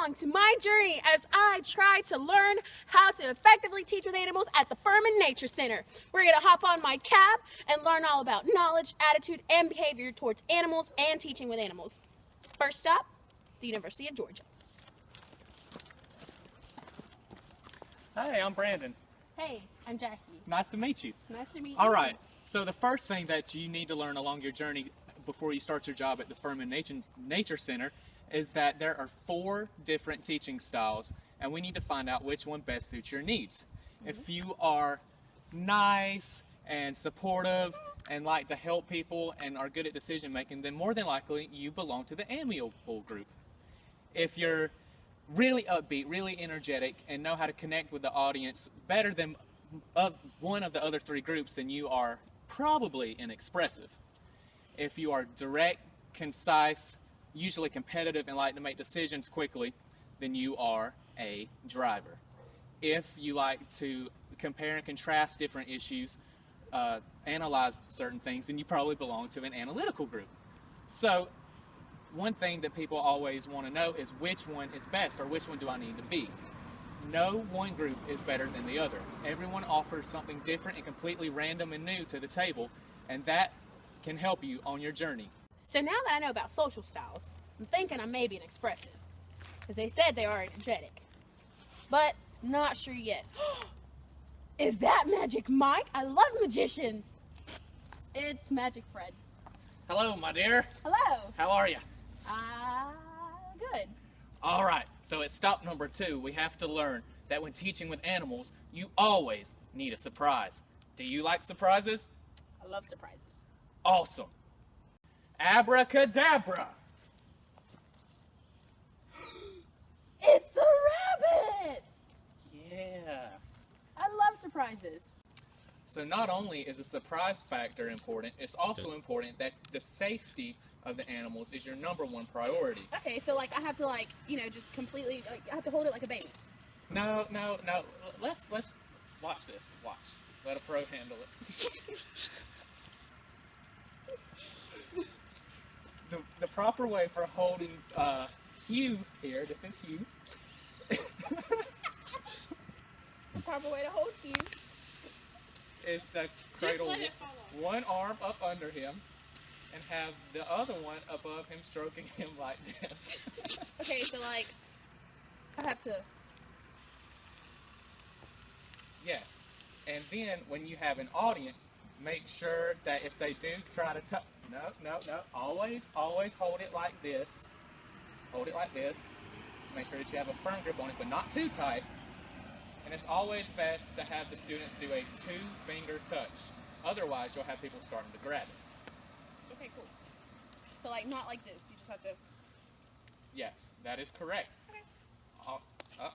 along to my journey as I try to learn how to effectively teach with animals at the Furman Nature Center. We're going to hop on my cab and learn all about knowledge, attitude, and behavior towards animals and teaching with animals. First stop, the University of Georgia. Hey, I'm Brandon. Hey, I'm Jackie. Nice to meet you. Nice to meet you. All right, so the first thing that you need to learn along your journey before you start your job at the Furman Nature Center is that there are 4 different teaching styles, and we need to find out which one best suits your needs. If you are nice and supportive and like to help people and are good at decision making, then more than likely you belong to the amiable group. If you're really upbeat, really energetic, and know how to connect with the audience better than one of the other 3 groups, then you are probably an expressive. If you are direct, concise, usually competitive, and like to make decisions quickly, then you are a driver. If you like to compare and contrast different issues, analyze certain things, then you probably belong to an analytical group. So one thing that people always want to know is which one is best, or which one do I need to be. No one group is better than the other. Everyone offers something different and completely random and new to the table, and that can help you on your journey. So now that I know about social styles, I'm thinking I may be an expressive, because they said they are energetic, but not sure yet. Is that Magic Mike? I love magicians. It's Magic Fred. Hello, my dear. Hello. How are you? Good. All right, so at stop number 2, we have to learn that when teaching with animals, you always need a surprise. Do you like surprises? I love surprises. Awesome. Abracadabra. It's a rabbit! Yeah. I love surprises. So not only is the surprise factor important, it's also important that the safety of the animals is your #1 priority. Okay, so like I have to just completely, I have to hold it like a baby. No. Let's watch this. Watch. Let a pro handle it. The proper way for holding Hugh here, this is Hugh. The proper way to hold you is to cradle one arm up under him and have the other one above him, stroking him like this. Okay, so like I have to. Yes. And then when you have an audience, make sure that if they do try to touch, no, always hold it like this. Hold it like this. Make sure that you have a firm grip on it, but not too tight. And it's always best to have the students do a 2-finger touch. Otherwise, you'll have people starting to grab it. Okay, cool. So like not like this. You just have to. Yes, that is correct. Okay.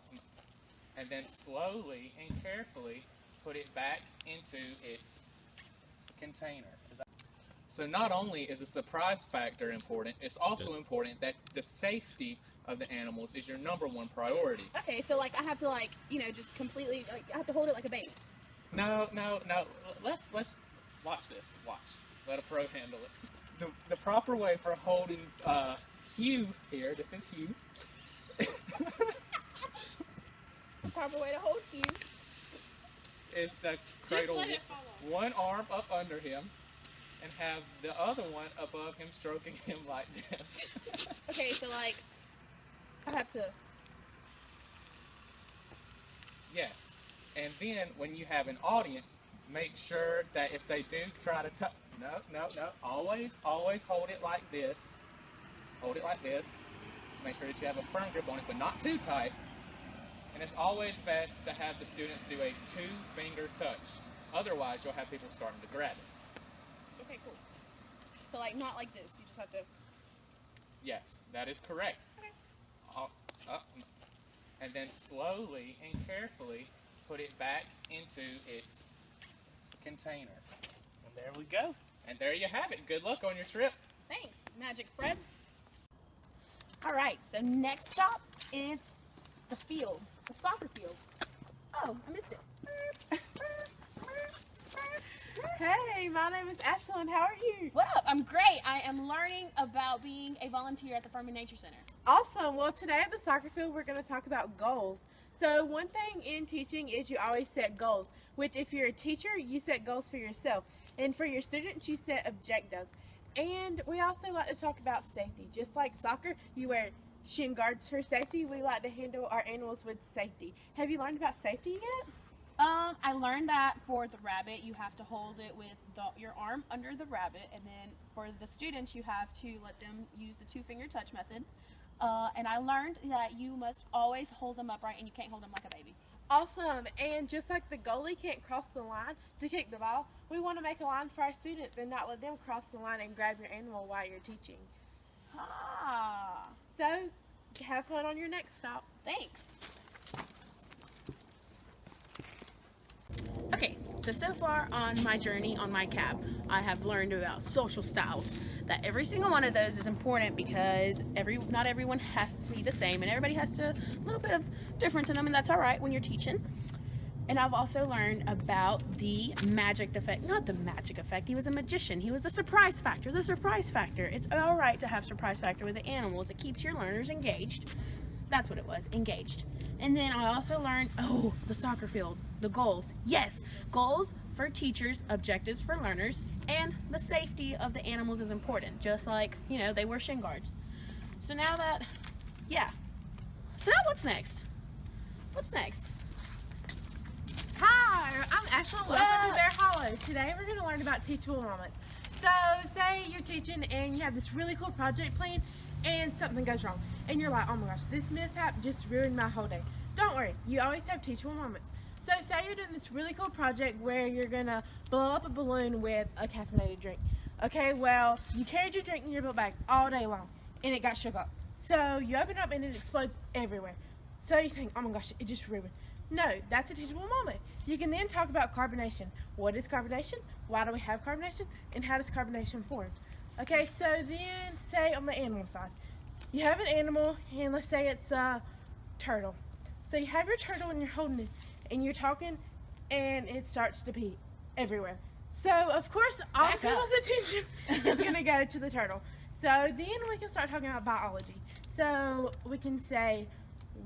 And then slowly and carefully put it back into its container. So not only is the surprise factor important, it's also important that the safety of the animals is your #1 priority. Okay, so like I have to just completely, I have to hold it like a baby. No. Let's watch this. Watch. Let a pro handle it. The proper way for holding Hugh here, this is Hugh. The proper way to hold you is to cradle one arm up under him and have the other one above him, stroking him like this. Okay, so like I have to. Yes. And then when you have an audience, make sure that if they do try to touch, no, always hold it like this. Hold it like this. Make sure that you have a firm grip on it, but not too tight. And it's always best to have the students do a 2-finger touch. Otherwise, you'll have people starting to grab it. Okay, cool. So like not like this. You just have to. Yes, that is correct. Okay. And then slowly and carefully put it back into its container. And there we go. And there you have it. Good luck on your trip. Thanks, Magic Fred. All right, so next stop is the field, the soccer field. Oh, I missed it. Hey, my name is Ashlyn. How are you? Well, I'm great. I am learning about being a volunteer at the Furman Nature Center. Awesome. Well, today at the soccer field, we're going to talk about goals. So one thing in teaching is you always set goals, which if you're a teacher, you set goals for yourself. And for your students, you set objectives. And we also like to talk about safety. Just like soccer, you wear shin guards for safety. We like to handle our animals with safety. Have you learned about safety yet? I learned that for the rabbit, you have to hold it with your arm under the rabbit, and then for the students, you have to let them use the two-finger touch method. And I learned that you must always hold them upright, and you can't hold them like a baby. Awesome. And just like the goalie can't cross the line to kick the ball, we want to make a line for our students and not let them cross the line and grab your animal while you're teaching. Ah, So, have fun on your next stop. thanks. Okay, so far on my journey on my cab, I have learned about social styles. That every single one of those is important because not everyone has to be the same, and everybody has a little bit of difference in them, and that's all right when you're teaching. And I've also learned about the magic effect. Not the magic effect. He was a magician. He was the surprise factor. The surprise factor. It's all right to have surprise factor with the animals. It keeps your learners engaged. That's what it was, engaged. And then I also learned, the soccer field, the goals. Yes, goals for teachers, objectives for learners, and the safety of the animals is important, just like, they wear shin guards. So now what's next? What's next? Hi, I'm Ashlyn. Welcome to Bear Hollow. Today we're going to learn about teachable moments. So, say you're teaching and you have this really cool project plan and something goes wrong. And you're like, oh my gosh, this mishap just ruined my whole day. Don't worry, you always have teachable moments. So say you're doing this really cool project where you're gonna blow up a balloon with a caffeinated drink. Okay, well, you carried your drink in your book bag all day long and it got shook up. So you open it up and it explodes everywhere. So you think, oh my gosh, it just ruined. No, that's a teachable moment. You can then talk about carbonation. What is carbonation? Why do we have carbonation? And how does carbonation form? Okay, so then say on the animal side. You have an animal, and let's say it's a turtle. So you have your turtle and you're holding it, and you're talking, and it starts to pee everywhere. So, of course, all people's attention is going to go to the turtle. So then we can start talking about biology. So we can say,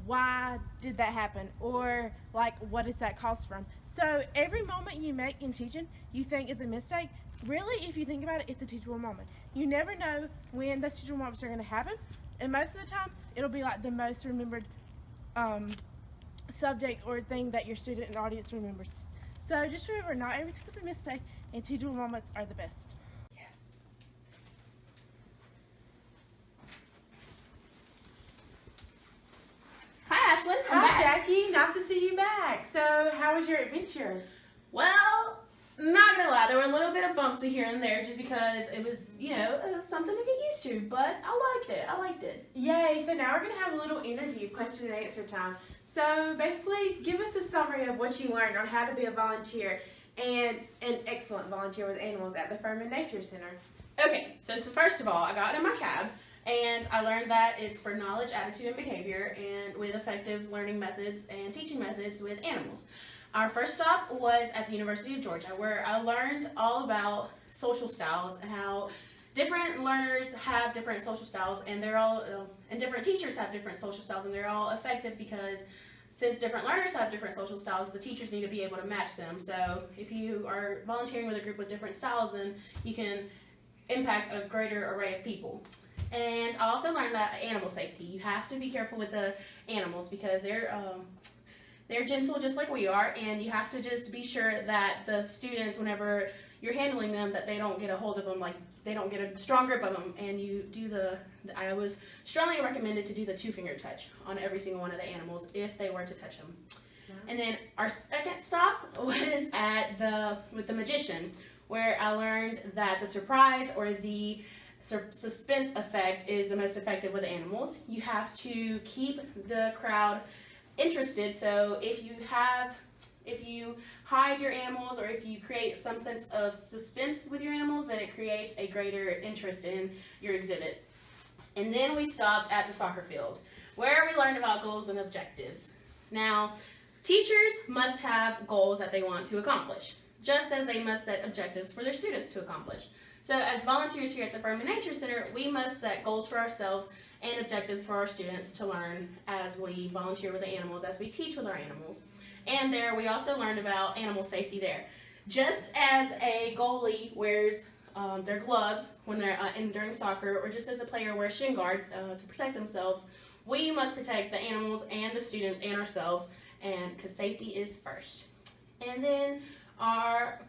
why did that happen? Or, like, what is that caused from? So every moment you make in teaching you think is a mistake, really, if you think about it, it's a teachable moment. You never know when those teachable moments are going to happen. And most of the time, it'll be like the most remembered subject or thing that your student and audience remembers. So just remember, not everything is a mistake, and teachable moments are the best. Hi, Ashlyn. I'm Hi, back. Jackie. Nice to see you back. So, how was your adventure? Well, not gonna lie, there were a little bit of bumps here and there just because it was, something to get used to, but I liked it. Yay, so now we're going to have a little interview, question and answer time. So basically, give us a summary of what you learned on how to be a volunteer and an excellent volunteer with animals at the Furman Nature Center. Okay, so first of all, I got in my cab and I learned that it's for knowledge, attitude, and behavior, and with effective learning methods and teaching methods with animals. Our first stop was at the University of Georgia, where I learned all about social styles and how different learners have different social styles, and and different teachers have different social styles, and they're all effective because since different learners have different social styles, the teachers need to be able to match them. So if you are volunteering with a group with different styles, then you can impact a greater array of people. And I also learned that animal safety. You have to be careful with the animals because they're gentle just like we are, and you have to just be sure that the students, whenever you're handling them, that they don't get a hold of them, like they don't get a strong grip of them, and you do I was strongly recommended to do the two-finger touch on every single one of the animals if they were to touch them. Nice. And then our second stop was with the magician, where I learned that the surprise or the suspense effect is the most effective with animals. You have to keep the crowd interested, so if you hide your animals or if you create some sense of suspense with your animals, then it creates a greater interest in your exhibit. And then we stopped at the soccer field, where we learned about goals and objectives. Now, teachers must have goals that they want to accomplish. just as they must set objectives for their students to accomplish. So as volunteers here at the Furman Nature Center, we must set goals for ourselves and objectives for our students to learn as we volunteer with the animals, as we teach with our animals. And there we also learned about animal safety there. Just as a goalie wears their gloves when they're during soccer, or just as a player wears shin guards to protect themselves, we must protect the animals and the students and ourselves, and because safety is first. And then our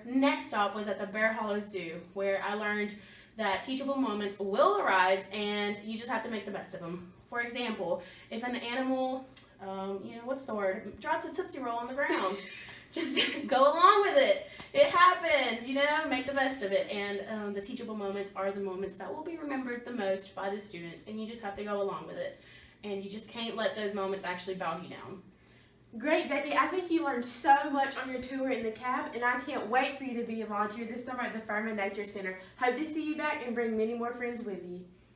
next stop was at the Bear Hollow Zoo, where I learned that teachable moments will arise and you just have to make the best of them. For example, if an animal, drops a Tootsie Roll on the ground, just go along with it. It happens, make the best of it. And the teachable moments are the moments that will be remembered the most by the students, and you just have to go along with it. And you just can't let those moments actually bow you down. Great, Jackie. I think you learned so much on your tour in the cab, and I can't wait for you to be a volunteer this summer at the Furman Nature Center. Hope to see you back and bring many more friends with you.